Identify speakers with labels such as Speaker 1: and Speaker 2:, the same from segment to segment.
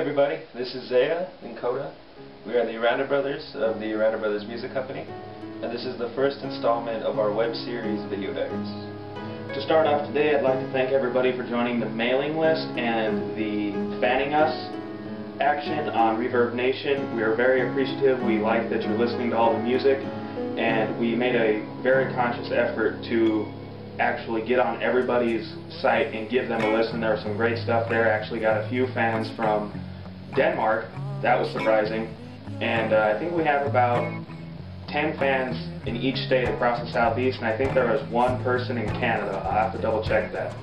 Speaker 1: everybody, this is Zaya and Coda. We are the Aranda brothers of the Aranda Brothers Music Company, and this is the first installment of our web series, Video Diaries.
Speaker 2: To start off today, I'd like to thank everybody for joining the mailing list and the fanning us action on Reverb Nation. We are very appreciative. We like that you're listening to all the music, and we made a very conscious effort to actually get on everybody's site and give them a listen. There was some great stuff there. Actually got a few fans from Denmark. That was surprising. And I think we have about 10 fans in each state across the southeast, and I think there was one person in Canada. I'll have to double check that.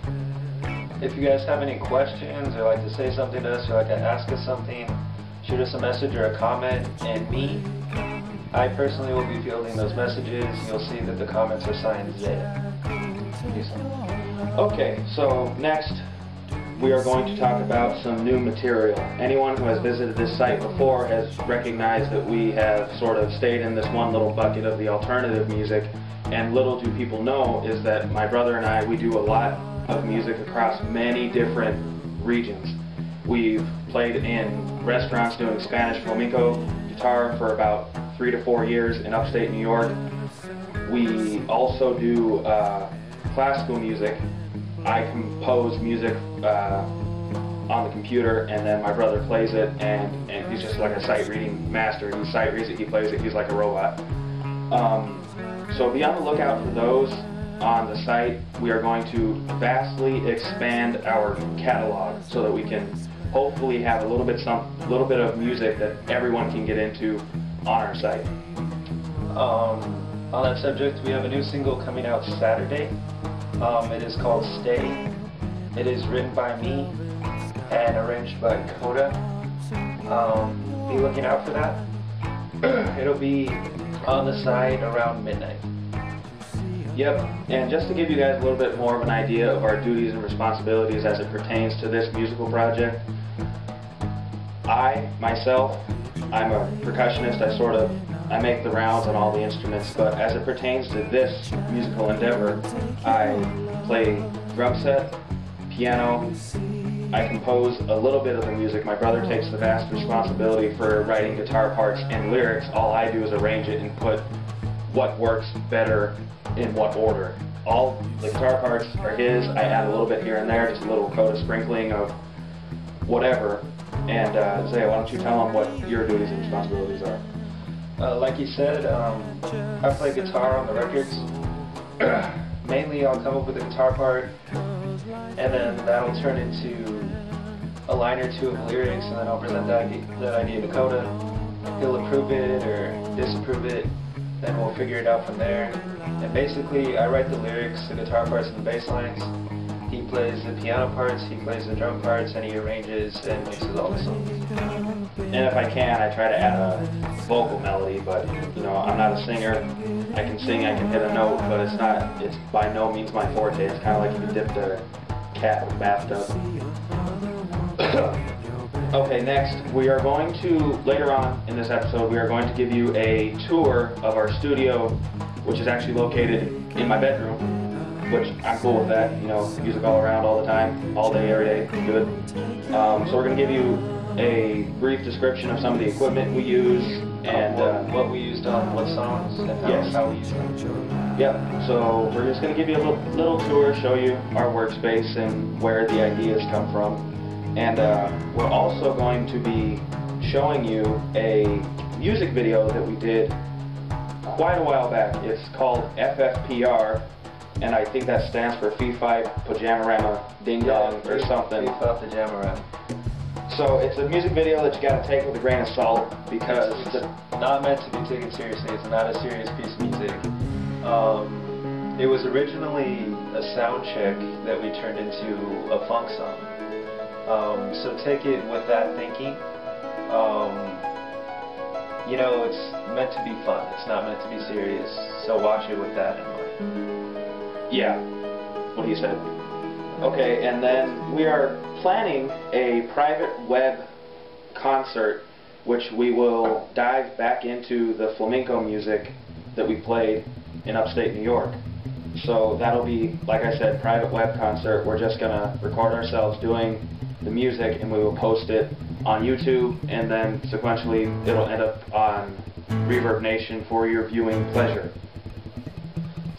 Speaker 1: If you guys have any questions or like to say something to us or like to ask us something, shoot us a message or a comment, and I personally will be fielding those messages. You'll see that the comments are signed Zaya.
Speaker 2: Okay, so next we are going to talk about some new material. Anyone who has visited this site before has recognized that we have sort of stayed in this one little bucket of the alternative music, and little do people know is that my brother and I, we do a lot of music across many different regions. We've played in restaurants doing Spanish flamenco guitar for about 3 to 4 years in upstate New York. We also do classical music. I compose music on the computer, and then my brother plays it, and he's just like a sight reading master. He sight reads it, he plays it, he's like a robot. So be on the lookout for those on the site. We are going to vastly expand our catalog so that we can hopefully have a little bit of music that everyone can get into on our site.
Speaker 1: On that subject, we have a new single coming out Saturday. It is called Stay. It is written by me and arranged by Coda. Be looking out for that. It'll be on the site around midnight.
Speaker 2: Yep, and just to give you guys a little bit more of an idea of our duties and responsibilities as it pertains to this musical project, myself, I'm a percussionist. I make the rounds on all the instruments, but as it pertains to this musical endeavor, I play drum set, piano, I compose a little bit of the music. My brother takes the vast responsibility for writing guitar parts and lyrics. All I do is arrange it and put what works better in what order. All the guitar parts are his. I add a little bit here and there, just a little coat of sprinkling of whatever. And Zaya, why don't you tell them what your duties and responsibilities are?
Speaker 1: Like you said, I play guitar on the records. Mainly I'll come up with a guitar part, and then that'll turn into a line or two of lyrics, and then I'll present that idea to Coda. He'll approve it or disapprove it, then we'll figure it out from there. And basically I write the lyrics, the guitar parts, and the bass lines. He plays the piano parts, he plays the drum parts, and he arranges and mixes all the songs.
Speaker 2: And if I can, I try to add a vocal melody, but you know, I'm not a singer. I can sing, I can hit a note, but it's by no means my forte. It's kind of like if you dipped a cat in a bathtub. Okay, next, we are going to, later on in this episode, we are going to give you a tour of our studio, which is actually located in my bedroom, which I'm cool with that. You know, music all around, all the time, all day, every day, good. So we're going to give you a brief description of some of the equipment we use, and
Speaker 1: what we used on what songs, and how we used them.
Speaker 2: Yep, so we're just going to give you a little tour, show you our workspace and where the ideas come from. And we're also going to be showing you a music video that we did quite a while back. It's called FFPR, and I think that stands for Fee Fi Pajamarama Ding Dong or something.
Speaker 1: Fee Fi Pajamarama.
Speaker 2: So it's a music video that you got to take with a grain of salt because
Speaker 1: it's not meant to be taken seriously. It's not a serious piece of music. It was originally a sound check that we turned into a funk song. So take it with that thinking. You know, it's meant to be fun. It's not meant to be serious. So watch it with that in mind.
Speaker 2: Yeah, what he said. Okay, and then we are planning a private web concert, which we will dive back into the flamenco music that we played in upstate New York. So that'll be, like I said, private web concert. We're just going to record ourselves doing the music, and we will post it on YouTube, and then sequentially it'll end up on Reverb Nation for your viewing pleasure.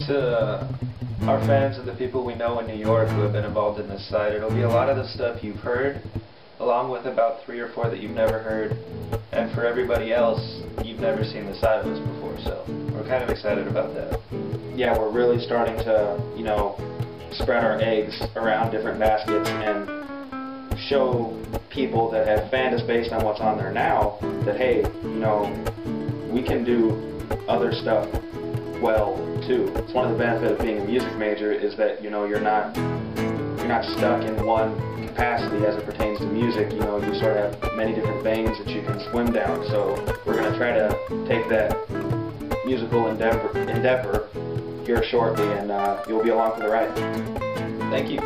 Speaker 1: To our fans and the people we know in New York who have been involved in this site, it'll be a lot of the stuff you've heard, along with about 3 or 4 that you've never heard, and for everybody else, you've never seen the side of us before, so we're kind of excited about that.
Speaker 2: Yeah, we're really starting to, you know, spread our eggs around different baskets and show people that have fanned us based on what's on there now that, hey, you know, we can do other stuff well too. It's one of the benefits of being a music major is that, you know, you're not stuck in one capacity as it pertains to music. You know, you sort of have many different veins that you can swim down. So we're going to try to take that musical endeavor here shortly, and you'll be along for the ride.
Speaker 1: Thank you.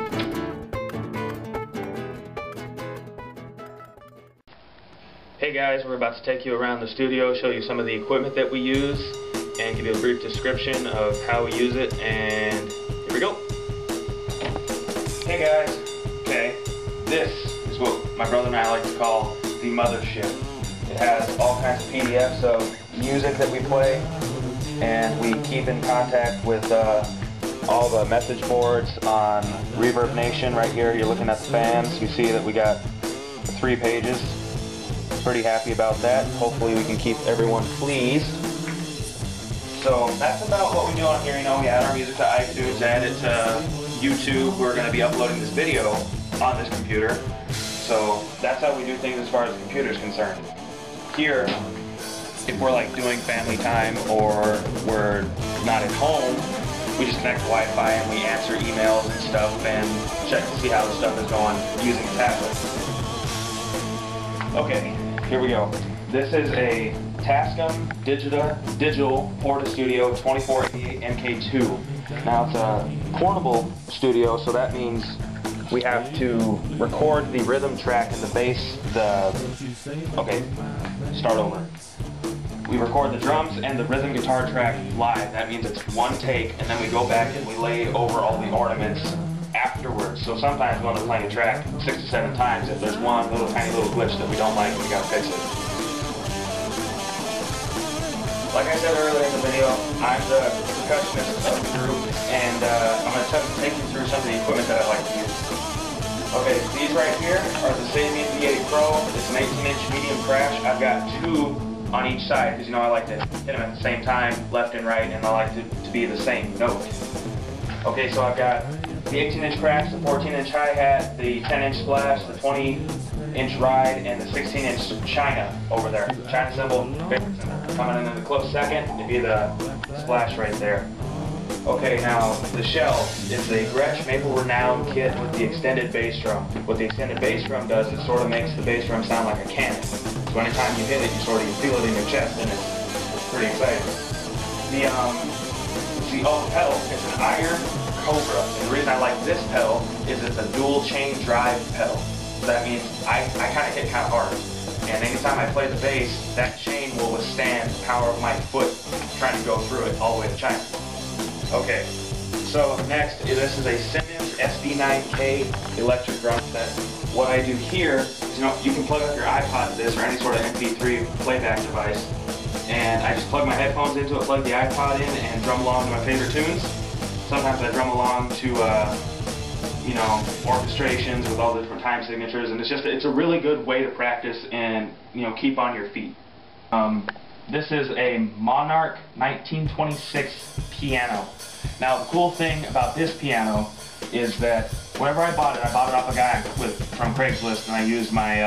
Speaker 2: Hey guys, we're about to take you around the studio, show you some of the equipment that we use, and give you a brief description of how we use it, and here we go. Hey guys, okay, this is what my brother and I like to call the mothership. It has all kinds of PDFs of music that we play, and we keep in contact with all the message boards on Reverb Nation. Right here, you're looking at the fans. You see that we got 3 pages. Pretty happy about that. Hopefully we can keep everyone pleased. So that's about what we do on here. You know, we add our music to iTunes, add it to YouTube. We're going to be uploading this video on this computer. So that's how we do things as far as the computer is concerned. Here, if we're like doing family time or we're not at home, we just connect to Wi-Fi and we answer emails and stuff and check to see how the stuff is going using the tablet. Okay, here we go. This is a Tascam Digital Porta Studio 2488 MK2. Now it's a portable studio, so that means we have to record the rhythm track and the bass, okay, start over. We record the drums and the rhythm guitar track live. That means it's one take, and then we go back and we lay over all the ornaments afterwards. So sometimes when we're playing a track 6 to 7 times, if there's one tiny little glitch that we don't like, we gotta fix it. Like I said earlier in the video, I'm the percussionist of the group, and I'm going to take you through some of the equipment that I like to use. Okay, these right here are the Sabian V8 Pro. It's an 18-inch medium crash. I've got 2 on each side, because you know I like to hit them at the same time, left and right, and I like to be the same note. Okay, so I've got the 18-inch crash, the 14-inch hi-hat, the 10-inch splash, the 20-inch ride, and the 16-inch China over there. China cymbal, favorite cymbal. Coming in the close second, it'd be the splash right there. Okay, now the shell is a Gretsch Maple Renown kit with the extended bass drum. What the extended bass drum does is sort of makes the bass drum sound like a cannon. So anytime you hit it, you feel it in your chest, and it's pretty exciting. The pedal is an iron Cobra, and the reason I like this pedal is it's a dual chain drive pedal. So that means I kind of hit kind of hard, and anytime I play the bass, that chain will withstand the power of my foot trying to go through it all the way to China. Okay, so next, this is a Simmons SD9K electric drum set. What I do here is, you know, you can plug up your iPod to this or any sort of MP3 playback device, and I just plug my headphones into it, plug the iPod in, and drum along to my favorite tunes. Sometimes I drum along to, you know, orchestrations with all the different time signatures, and it's a really good way to practice and, you know, keep on your feet. This is a Monarch 1926 piano. Now the cool thing about this piano is that whenever I bought it off a guy from Craigslist, and I used my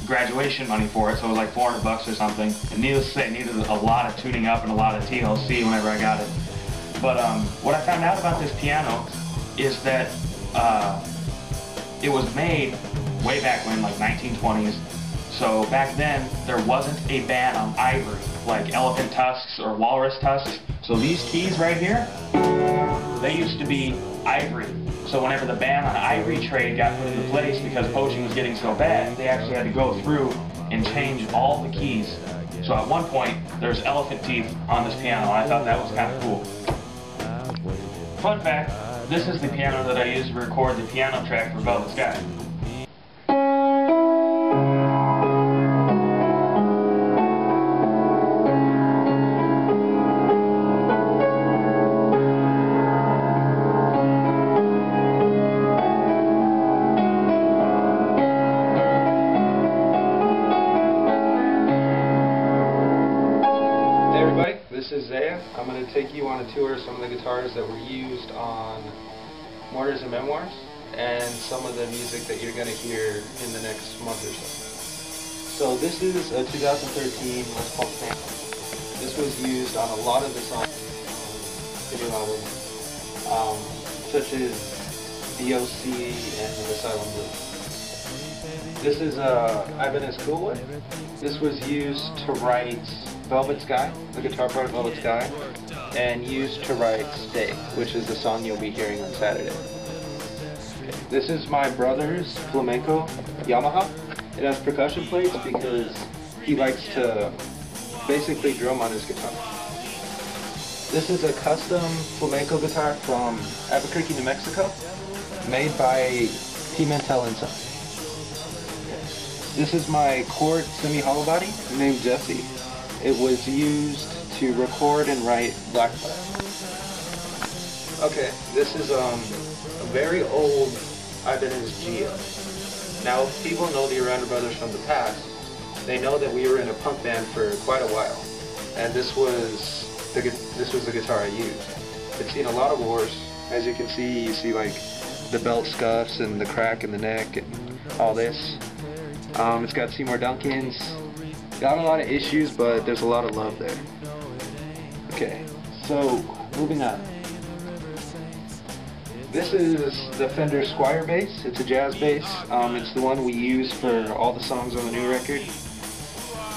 Speaker 2: graduation money for it, so it was like $400 or something. And needless to say, it needed a lot of tuning up and a lot of TLC whenever I got it. But what I found out about this piano is that it was made way back when, like 1920s. So back then, there wasn't a ban on ivory, like elephant tusks or walrus tusks. So these keys right here, they used to be ivory. So whenever the ban on ivory trade got put into place because poaching was getting so bad, they actually had to go through and change all the keys. So at one point, there's elephant teeth on this piano, and I thought that was kind of cool. Fun fact, this is the piano that I used to record the piano track for Velvet Sky.
Speaker 1: take you on a tour of some of the guitars that were used on Mortars and Memoirs, and some of the music that you're going to hear in the next month or so. So this is a 2013 Les Paul Phantom. This was used on a lot of the songs on the new album, such as DOC and Asylum Blues. This is Ibanez Coolwood. This was used to write Velvet Sky, the guitar part of Velvet Sky, and used to write Stay, which is the song you'll be hearing on Saturday. Okay. This is my brother's flamenco Yamaha. It has percussion plates because he likes to basically drum on his guitar. This is a custom flamenco guitar from Albuquerque, New Mexico, made by Pimentel & Son. This is my Chord semi-hollow body named Jesse. It was used to record and write Black Flag. Okay, this is a very old Ibanez Geo. Now, if people know the Aranda brothers from the past, they know that we were in a punk band for quite a while, and this was the guitar I used. It's seen a lot of wars. As you can see, you see like the belt scuffs and the crack in the neck and all this. It's got Seymour Duncan's. Got a lot of issues, but there's a lot of love there. Okay, so moving on. This is the Fender Squier bass. It's a jazz bass. It's the one we use for all the songs on the new record.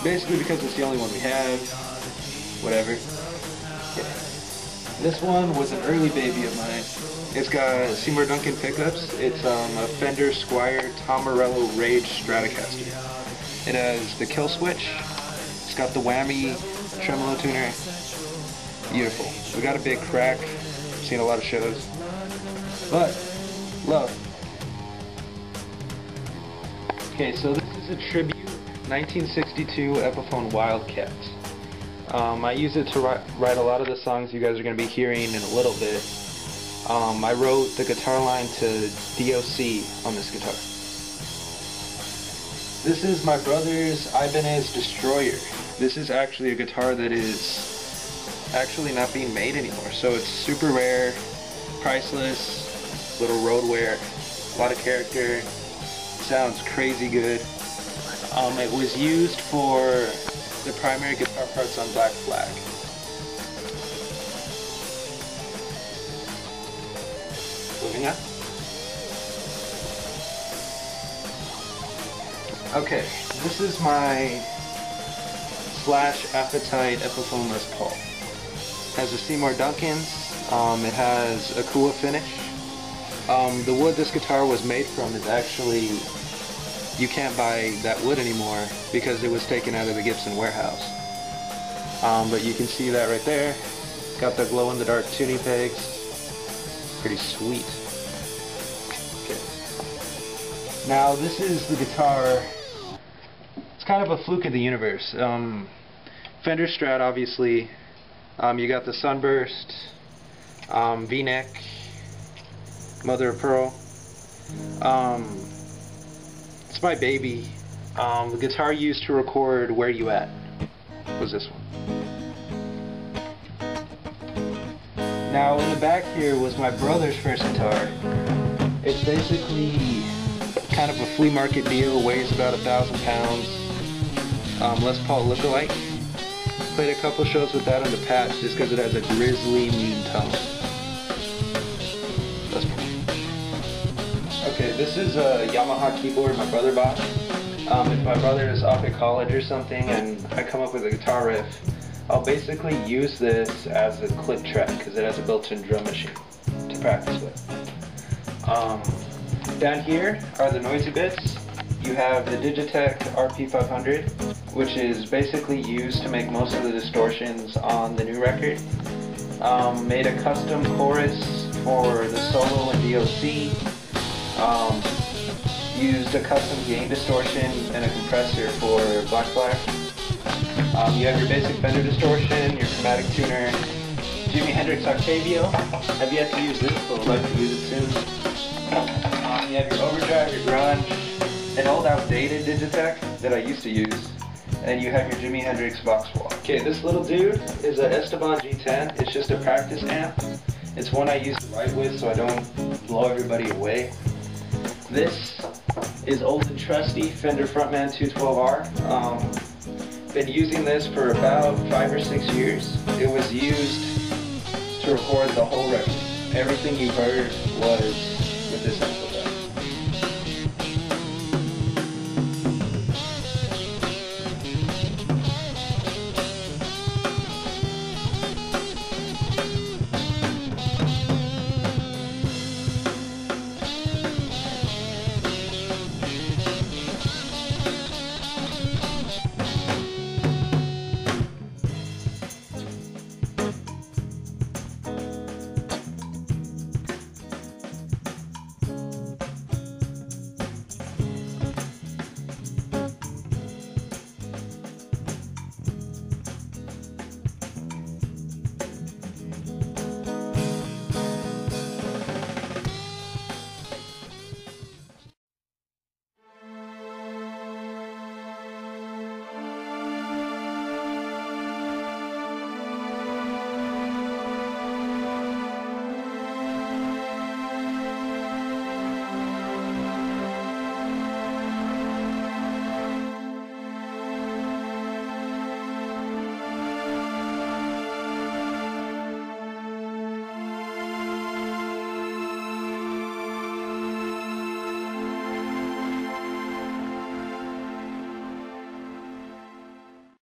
Speaker 1: Basically because it's the only one we have. Whatever. Okay. This one was an early baby of mine. It's got Seymour Duncan pickups. It's a Fender Squier Tom Morello Rage Stratocaster. It has the kill switch. It's got the whammy tremolo tuner. Beautiful. We got a big crack. Seen a lot of shows. But, love. Okay, so this is a tribute 1962 Epiphone Wildcat. I use it to write a lot of the songs you guys are going to be hearing in a little bit. I wrote the guitar line to DOC on this guitar. This is my brother's Ibanez Destroyer. This is actually a guitar that is actually not being made anymore, so it's super rare, priceless, little road wear, a lot of character, sounds crazy good. It was used for the primary guitar parts on Black Flag. Moving on. Okay, this is my Slash Appetite Epiphone Les Paul. It has a Seymour Duncan's. It has a Kua finish. The wood this guitar was made from is actually, you can't buy that wood anymore because it was taken out of the Gibson warehouse. But you can see that right there. Got the glow-in-the-dark tuning pegs. Pretty sweet. Okay. Now this is the guitar. It's kind of a fluke of the universe. Fender Strat, obviously. You got the Sunburst, V-neck, Mother of Pearl. It's my baby. The guitar used to record Where You At was this one. Now in the back here was my brother's first guitar. It's basically kind of a flea market deal, weighs about 1,000 pounds. Les Paul lookalike. Played a couple shows with that on the patch just because it has a grizzly mean tone. Les Paul. Okay, this is a Yamaha keyboard my brother bought. If my brother is off at college or something and I come up with a guitar riff, I'll basically use this as a click track because it has a built-in drum machine to practice with. Down here are the noisy bits. You have the Digitech RP500, which is basically used to make most of the distortions on the new record. Made a custom chorus for the solo and DOC. Used a custom gain distortion and a compressor for Black Flag. You have your basic Fender distortion, your chromatic tuner, Jimi Hendrix Octavio. I've yet to use this, but would like to use it soon. You have your overdrive, your grunge, an old outdated Digitech that I used to use, and you have your Jimi Hendrix box wall. Okay, this little dude is a Esteban G10. It's just a practice amp. It's one I use to write with so I don't blow everybody away. This is old and trusty Fender Frontman 212R. Been using this for about 5 or 6 years. It was used to record the whole record. Everything you heard was with this amplifier.